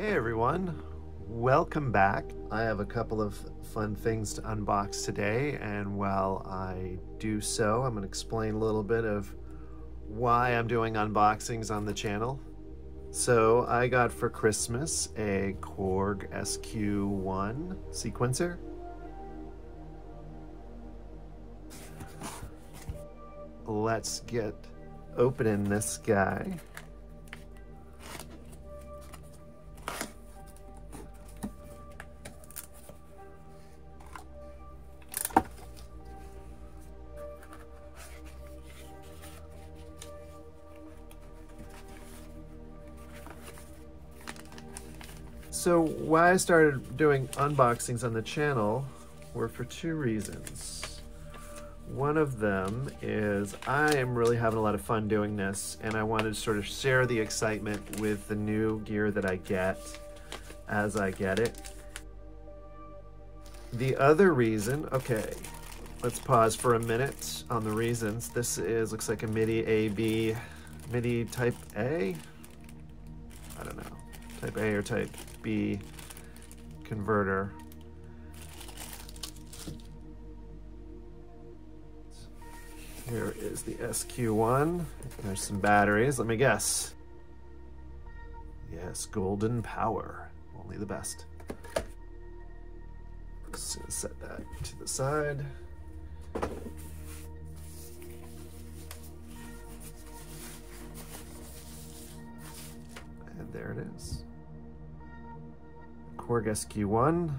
Hey everyone, welcome back. I have a couple of fun things to unbox today, and while I do so, I'm going to explain a little bit of why I'm doing unboxings on the channel. So I got for Christmas a Korg SQ-1 sequencer. Let's get opening this guy. So why I started doing unboxings on the channel were for two reasons. One of them is I am really having a lot of fun doing this, and I wanted to sort of share the excitement with the new gear that I get as I get it. The other reason, okay, let's pause for a minute on the reasons. This looks like a MIDI A/B, MIDI type A? I don't know, type A or type B converter. Here is the SQ-1. There's some batteries. Let me guess. Yes, golden power. Only the best. Just gonna set that to the side. And there it is. Korg SQ-1.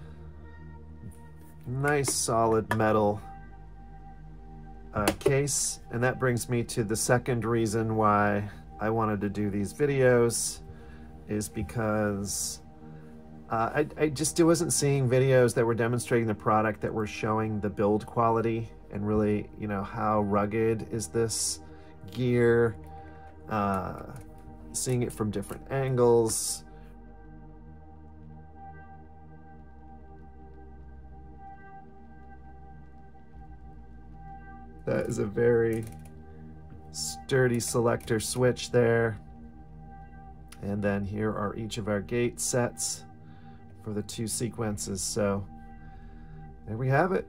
Nice solid metal case, and that brings me to the second reason why I wanted to do these videos, is because I just wasn't seeing videos that were demonstrating the product that were showing the build quality and really, you know, how rugged is this gear, seeing it from different angles. That is a very sturdy selector switch there. And then here are each of our gate sets for the two sequences. So there we have it,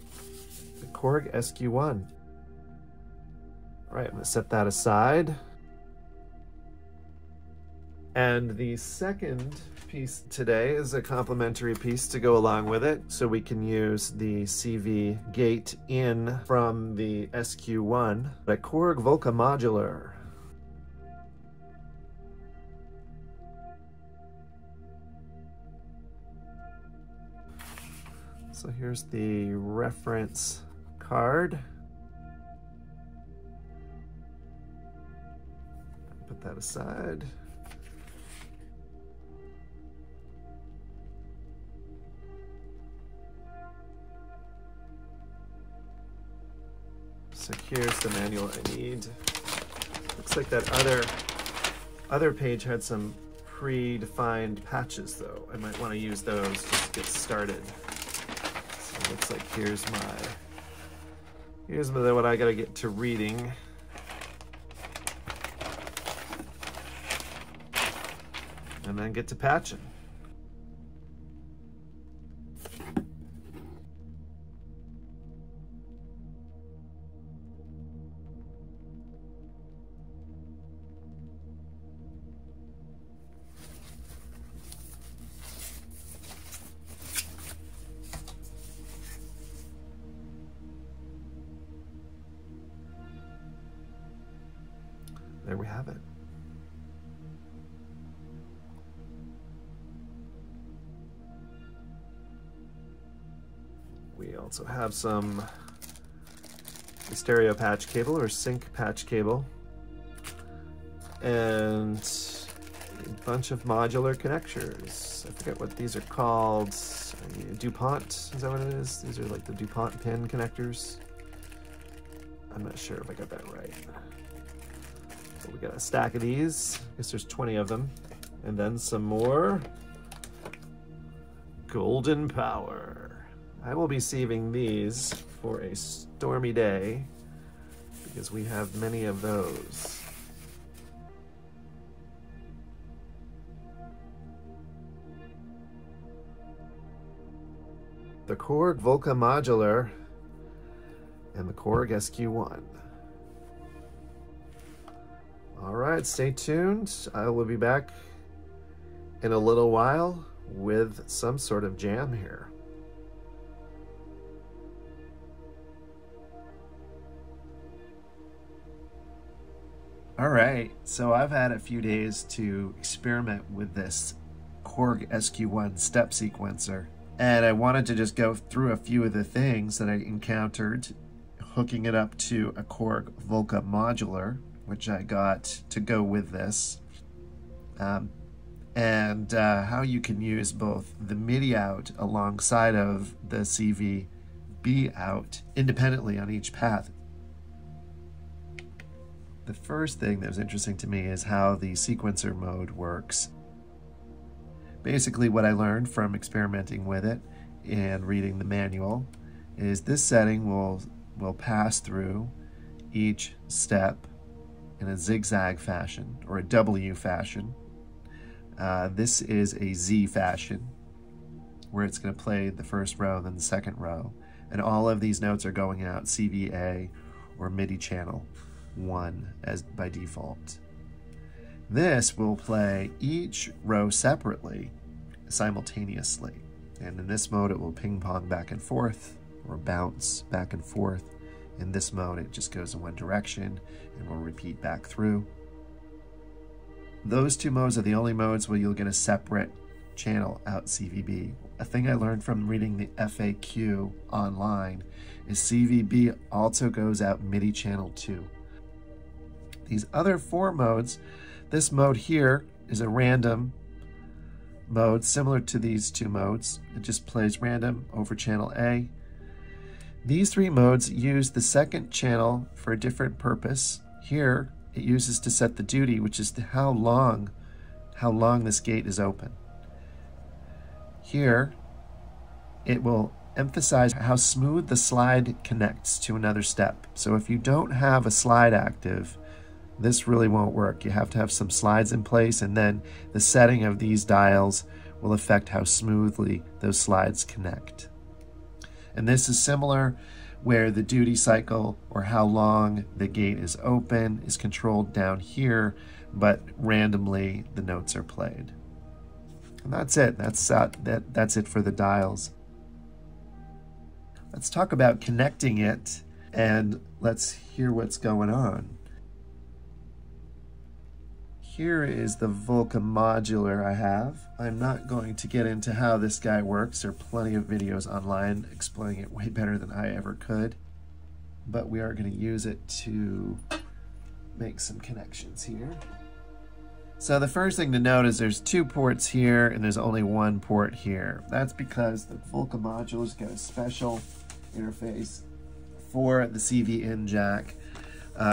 the Korg SQ-1. All right, I'm gonna set that aside. And the second piece today is a complementary piece to go along with it, so we can use the CV gate in from the SQ-1, the Korg Volca Modular. So here's the reference card. Put that aside. So here's the manual I need. Looks like that other page had some predefined patches though. I might want to use those just to get started. So it looks like here's what I gotta get to reading. And then get to patching. There we have it. We also have some stereo patch cable or sync patch cable, and a bunch of modular connectors. I forget what these are called. DuPont, is that what it is? These are like the DuPont pin connectors. I'm not sure if I got that right. So we got a stack of these. I guess there's 20 of them. And then some more golden power. I will be saving these for a stormy day because we have many of those. the Korg Volca Modular and the Korg SQ-1. All right, stay tuned. I will be back in a little while with some sort of jam here. All right, so I've had a few days to experiment with this Korg SQ-1 Step Sequencer, and I wanted to just go through a few of the things that I encountered hooking it up to a Korg Volca Modular, which I got to go with this, and how you can use both the MIDI out alongside of the CV out independently on each path. The first thing that was interesting to me is how the sequencer mode works. Basically, what I learned from experimenting with it and reading the manual is this setting will pass through each step in a zigzag fashion or a W fashion. This is a Z fashion where it's going to play the first row, then the second row, and all of these notes are going out CVA or MIDI channel 1 as by default. This will play each row separately, simultaneously, and in this mode it will ping pong back and forth or bounce back and forth. In this mode it just goes in one direction and will repeat back through. Those two modes are the only modes where you'll get a separate channel out CVB. A thing I learned from reading the FAQ online is CVB also goes out MIDI channel 2. These other 4 modes, this mode here is a random mode similar to these 2 modes. It just plays random over channel A. These 3 modes use the second channel for a different purpose. Here it uses to set the duty, which is how long this gate is open. Here it will emphasize how smooth the slide connects to another step. So if you don't have a slide active, this really won't work. You have to have some slides in place, and then the setting of these dials will affect how smoothly those slides connect. And this is similar where the duty cycle or how long the gate is open is controlled down here, but randomly the notes are played. And that's it. That's it for the dials. Let's talk about connecting it, and let's hear what's going on. Here is the Volca Modular I have. I'm not going to get into how this guy works. There are plenty of videos online explaining it way better than I ever could. But we are going to use it to make some connections here. So the first thing to note is there's 2 ports here and there's only 1 port here. That's because the Volca Modular's got a special interface for the CV in jack.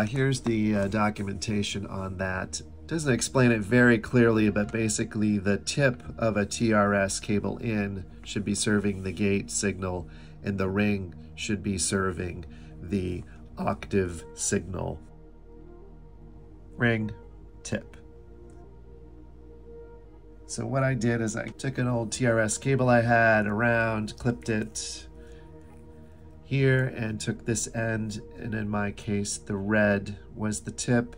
Here's the documentation on that. Doesn't explain it very clearly, but basically the tip of a TRS cable in should be serving the gate signal and the ring should be serving the octave signal. Ring, tip. So what I did is I took an old TRS cable I had around, clipped it here, and took this end, and in my case the red was the tip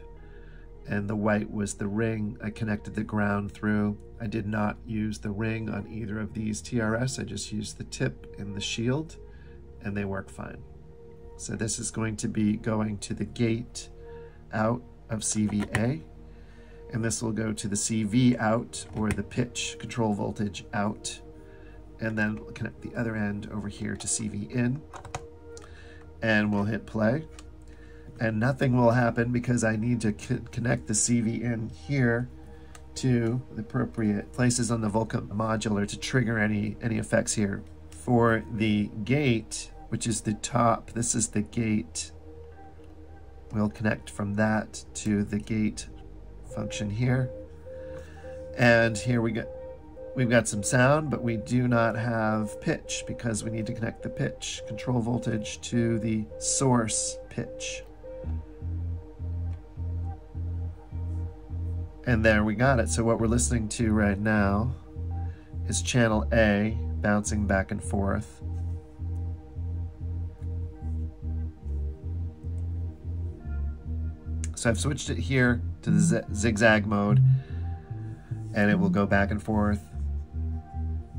and the white was the ring. I connected the ground through. I did not use the ring on either of these TRS. I just used the tip and the shield, and they work fine. So this is going to be going to the gate out of CVA, and this will go to the CV out, or the pitch control voltage out, and then we'll connect the other end over here to CV in, and we'll hit play. And nothing will happen because I need to connect the CV in here to the appropriate places on the Volca Modular to trigger any effects here. For the gate, which is the top, this is the gate. We'll connect from that to the gate function here. And here we've got some sound, but we do not have pitch because we need to connect the pitch control voltage to the source pitch. And there we got it. So what we're listening to right now is channel A bouncing back and forth So I've switched it here to the zigzag mode, and it will go back and forth.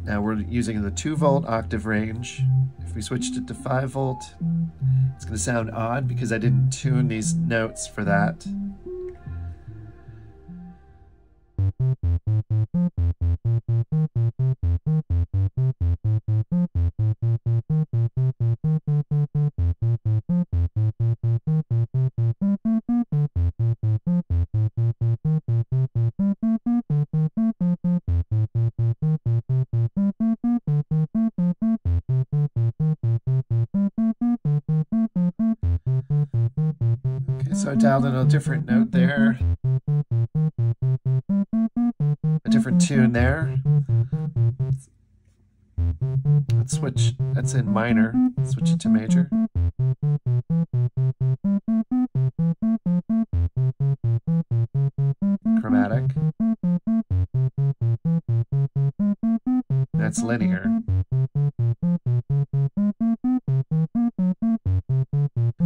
Now we're using the 2-volt octave range. If we switched it to 5-volt, it's going to sound odd because I didn't tune these notes for that. So I dialed in a different note there, a different tune there. Let's switch, that's in minor, switch it to major. Chromatic. That's linear.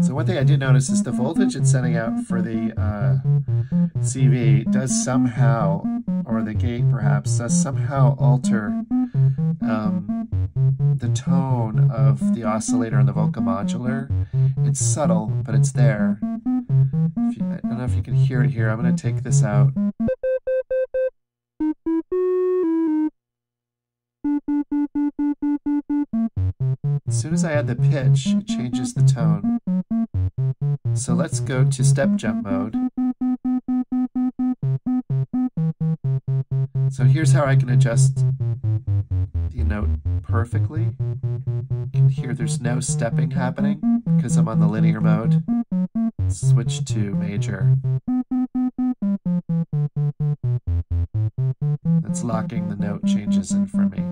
So one thing I did notice is the voltage it's sending out for the CV does somehow, or the gate perhaps, does somehow alter the tone of the oscillator on the Volca Modular. It's subtle, but it's there. I don't know if you can hear it here. I'm going to take this out. As soon as I add the pitch, it changes the tone. So let's go to step jump mode. So here's how I can adjust the note perfectly. You can hear there's no stepping happening because I'm on the linear mode. Switch to major. That's locking the note changes in for me.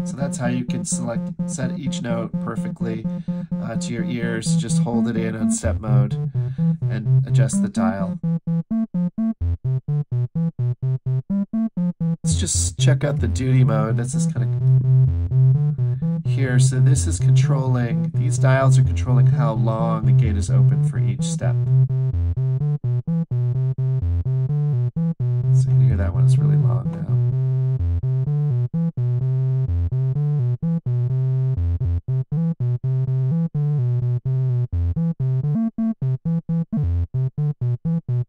So that's how you can set each note perfectly to your ears. Just hold it in on step mode and adjust the dial. Let's just check out the duty mode. This is kind of here. So this is controlling, these dials are controlling how long the gate is open for each step. So you can hear that one is really long now.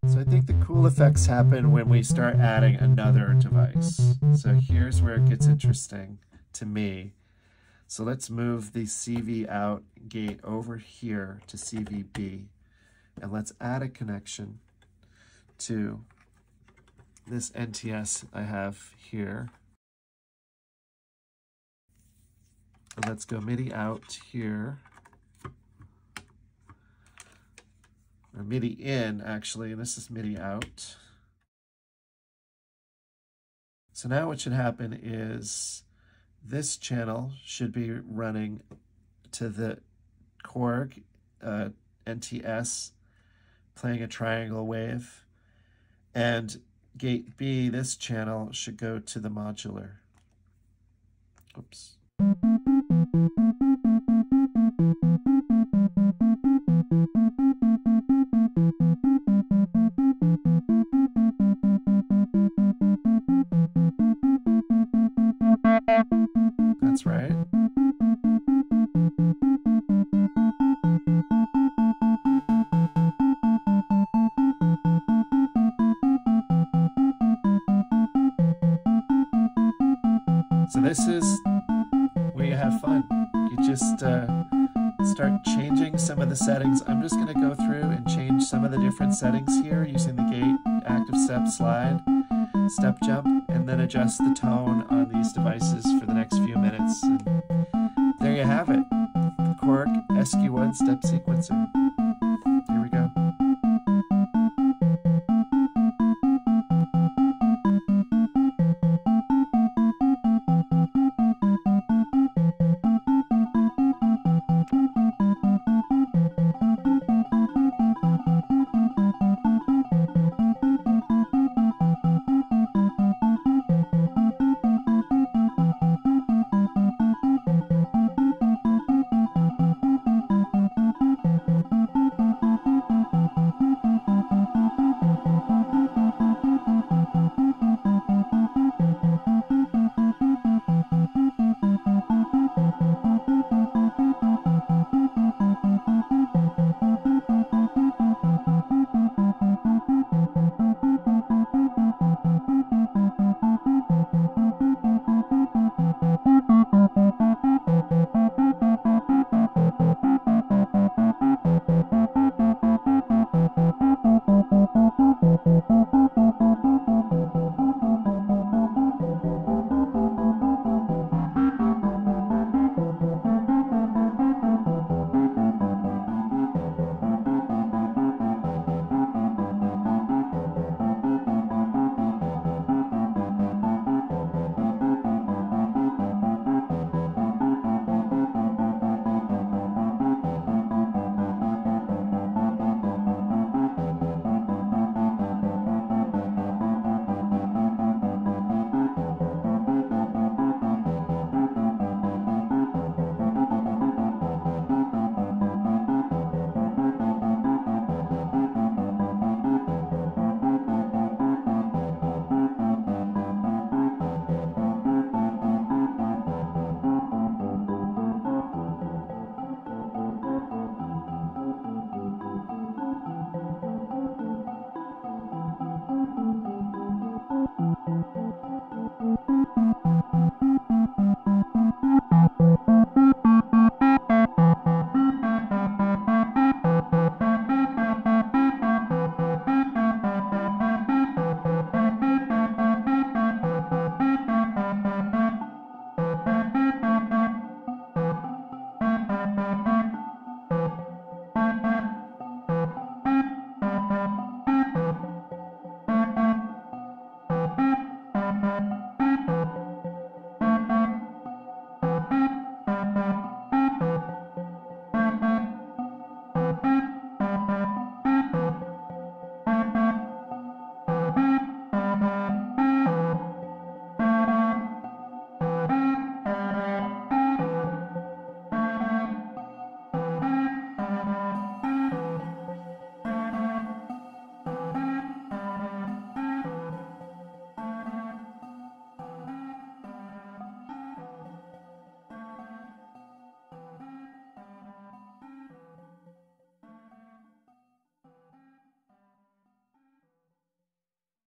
So I think the cool effects happen when we start adding another device. So here's where it gets interesting to me. So let's move the CV out gate over here to CVB, and let's add a connection to this NTS I have here. And let's go MIDI out here. Or MIDI in, actually, and this is MIDI out. So now what should happen is this channel should be running to the Korg NTS, playing a triangle wave, and gate B, this channel, should go to the modular. Oops. That's right. So this is where you have fun. You just start changing some of the settings. I'm just going to go through and change some of the different settings here using the gate, active step, slide, step jump, and then adjust the tone on these devices for the next few minutes. And there you have it, the Korg SQ-1 Step Sequencer. Here we go.